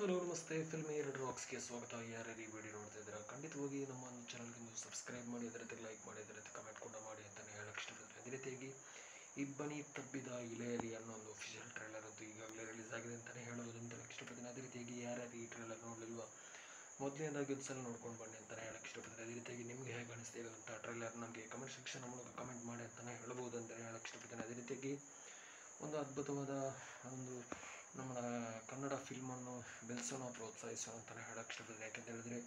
Hello ನಮಸ್ತೆ filmy ಎರಡು ರಾಕ್ಸ್ಗೆ ಸ್ವಾಗತ. ಯಾರ್ಯಾರು ಈ ವಿಡಿಯೋ ನೋಡ್ತಾ ಇದ್ದೀರಾ ಖಂಡಿತವಾಗಿ ನಮ್ಮ ಒಂದು ಚಾನಲ್ಗೆ ನೀವು ಸಬ್ಸ್ಕ್ರೈಬ್ ಮಾಡಿ, ಅದರ ಜೊತೆ ಲೈಕ್ ಮಾಡಿ, ಅದರ ಜೊತೆ ಕಮೆಂಟ್ ಕೂಡ ಮಾಡಿ ಅಂತಲೇ ಹೇಳಕ್ಕೆ ಇಷ್ಟಪಡ್ತೀನಿ. ಅದೇ ರೀತಿಯಾಗಿ ಇಬ್ಬನಿ ತಬ್ಬಿದ ಇಲೆಯಲ್ಲಿ ಅನ್ನೋ ಒಂದು ಅಫಿಷಿಯಲ್ ಟ್ರೈಲರ್ ಅಂತೂ ಈಗಾಗಲೇ ರಿಲೀಸ್ ಆಗಿದೆ ಅಂತಲೇ ಹೇಳೋದು ಅಂತ ಹೇಳಕ್ಕೆ ಇಷ್ಟಪಡ್ತೀನಿ. ಅದೇ ರೀತಿಯಾಗಿ ಯಾರ್ಯಾರು ಈ ಟ್ರೈಲರ್ ನೋಡಲಿಲ್ವ ಮೊದಲನೇದಾಗಿ ಒಂದು ಸಲ ನೋಡ್ಕೊಂಡು ಬನ್ನಿ ಅಂತಲೇ ಹೇಳಕ್ಕೆ ಇಷ್ಟಪಡ್ತೀನಿ. ಅದೇ ರೀತಿಯಾಗಿ ನಿಮಗೆ ಹೇಗೆ ಅನಿಸ್ತಿದೆ ಅಂತ ಟ್ರೈಲರ್ ನಮಗೆ ಕಮೆಂಟ್ ಸೆಕ್ಷನ್ ಮೂಲಕ ಕಮೆಂಟ್ ಮಾಡಿ ಅಂತಲೇ ಹೇಳ್ಬೋದು ಅಂತಲೇ ಹೇಳಕ್ಕೆ ಇಷ್ಟಪಡ್ತೀನಿ. ಅದೇ ರೀತಿಯಾಗಿ ಒಂದು ಅದ್ಭುತವಾದ ಒಂದು ನಮ್ಮ ಕನ್ನಡ ಫಿಲ್ಮನ್ನು ಬೆಳೆಸೋಣ, ಪ್ರೋತ್ಸಾಹಿಸೋಣ ಅಂತಲೇ ಹೇಳಕ್ಕೆ ಇಷ್ಟಪಡ್ತೀನಿ. ಯಾಕೆಂತ ಹೇಳಿದ್ರೆ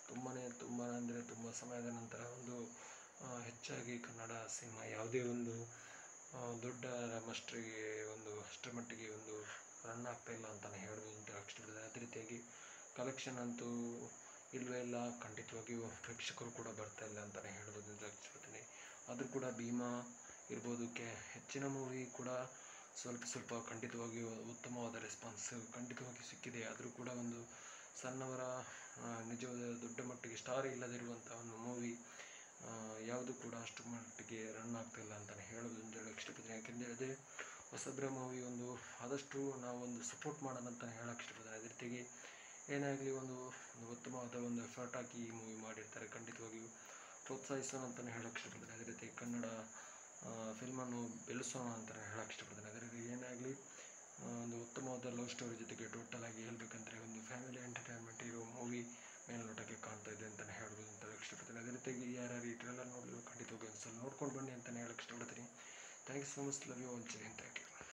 ತುಂಬ ಅಂದರೆ ತುಂಬ ಸಮಯದ ನಂತರ ಒಂದು ಹೆಚ್ಚಾಗಿ ಕನ್ನಡ ಸಿನಿಮಾ ಯಾವುದೇ ಒಂದು ದೊಡ್ಡ ಮಸ್ಟ್ರಿಗೆ ಒಂದು ಅಷ್ಟರ ಮಟ್ಟಿಗೆ ಒಂದು ರನ್ ಆಗ್ತಾ ಇಲ್ಲ ಅಂತಲೇ ಹೇಳ್ಬೋದು ಅಂತ ಹೇಳಕ್ಕೆ ಇಷ್ಟಪಡ್ತೀನಿ. ಅದೇ ರೀತಿಯಾಗಿ ಕಲೆಕ್ಷನ್ ಅಂತೂ ಇಲ್ಲವೇ ಇಲ್ಲ, ಖಂಡಿತವಾಗಿಯೂ ಪ್ರೇಕ್ಷಕರು ಕೂಡ ಬರ್ತಾ ಇಲ್ಲ ಅಂತಲೇ ಹೇಳ್ಬೋದು ಅಂತ ಹೇಳಕ್ಕೆ ಇಷ್ಟಪಡ್ತೀನಿ. ಆದರೂ ಕೂಡ ಭೀಮಾ ಇರ್ಬೋದು, ಹೆಚ್ಚಿನ ಮೂವಿ ಕೂಡ ಸ್ವಲ್ಪ ಖಂಡಿತವಾಗಿಯೂ ಉತ್ತಮವಾದ ರೆಸ್ಪಾನ್ಸ್ ಖಂಡಿತವಾಗಿ ಸಿಕ್ಕಿದೆ. ಆದರೂ ಕೂಡ ಒಂದು ಸಣ್ಣವರ ನಿಜವಾದ ದೊಡ್ಡ ಮಟ್ಟಿಗೆ ಸ್ಟಾರ್ ಇಲ್ಲದಿರುವಂಥ ಒಂದು ಮೂವಿ ಯಾವುದು ಕೂಡ ಅಷ್ಟು ಮಟ್ಟಿಗೆ ರನ್ ಆಗ್ತಾಯಿಲ್ಲ ಅಂತಲೇ ಹೇಳೋದು ಅಂತ ಹೇಳಕ್ಕೆ ಇಷ್ಟಪಡ್ತೀನಿ. ಯಾಕೆಂದರೆ ಹೊಸಬ್ರ ಮೂವಿ ಒಂದು ಆದಷ್ಟು ನಾವು ಒಂದು ಸಪೋರ್ಟ್ ಮಾಡೋಣ ಅಂತಲೇ ಹೇಳಕ್ಕೆ ಇಷ್ಟಪಡ್ತೀನಿ. ಅದೇ ರೀತಿಯಾಗಿ ಏನಾಗಲಿ ಒಂದು ಉತ್ತಮವಾದ ಒಂದು ಎಫರ್ಟ್ ಹಾಕಿ ಈ ಮೂವಿ ಮಾಡಿರ್ತಾರೆ, ಖಂಡಿತವಾಗಿಯೂ ಪ್ರೋತ್ಸಾಹಿಸೋಣ ಅಂತಲೇ ಹೇಳಕ್ಕೆ ಇಷ್ಟಪಡ್ತೀನಿ. ಅದೇ ರೀತಿ ಕನ್ನಡ ಫಿಲ್ಮನ್ನು ಬೆಳೆಸೋಣ ಅಂತಲೇ ಹೇಳಕ್ಕೆ ಇಷ್ಟಪಡ್ತೀನಿ. ಅದೇ ರೀತಿ ಏನಾಗಲಿ ಒಂದು ಉತ್ತಮವಾದ ಲವ್ ಸ್ಟೋರಿ ಜೊತೆಗೆ ಟೋಟಲ್ ಆಗಿ ಹೇಳ್ಬೇಕಂದ್ರೆ ಒಂದು ಫ್ಯಾಮಿಲಿ ಎಂಟರ್ಟೈನ್ಮೆಂಟ್ ಇರೋ ಮೂವಿ ಮೇಲ್ನೋಟಕ್ಕೆ ಕಾಣ್ತಾ ಇದೆ ಅಂತಲೇ ಹೇಳ್ಬೋದು ಅಂತ ಹೇಳಕ್ಕೆ ಇಷ್ಟಪಡ್ತೀನಿ. ಅದೇ ರೀತಿಯಾಗಿ ಯಾರ್ಯಾರು ಈ ಟ್ರೈಲರ್ ನೋಡಲು ಖಂಡಿತವಾಗಿ ಒಂದು ಸಲ ನೋಡ್ಕೊಂಡು ಬನ್ನಿ ಅಂತಲೇ ಹೇಳಕ್ಕೆ ಇಷ್ಟಪಡ್ತೀನಿ. Thank you so much, love you all, ಜೈ ಹಿಂದ್.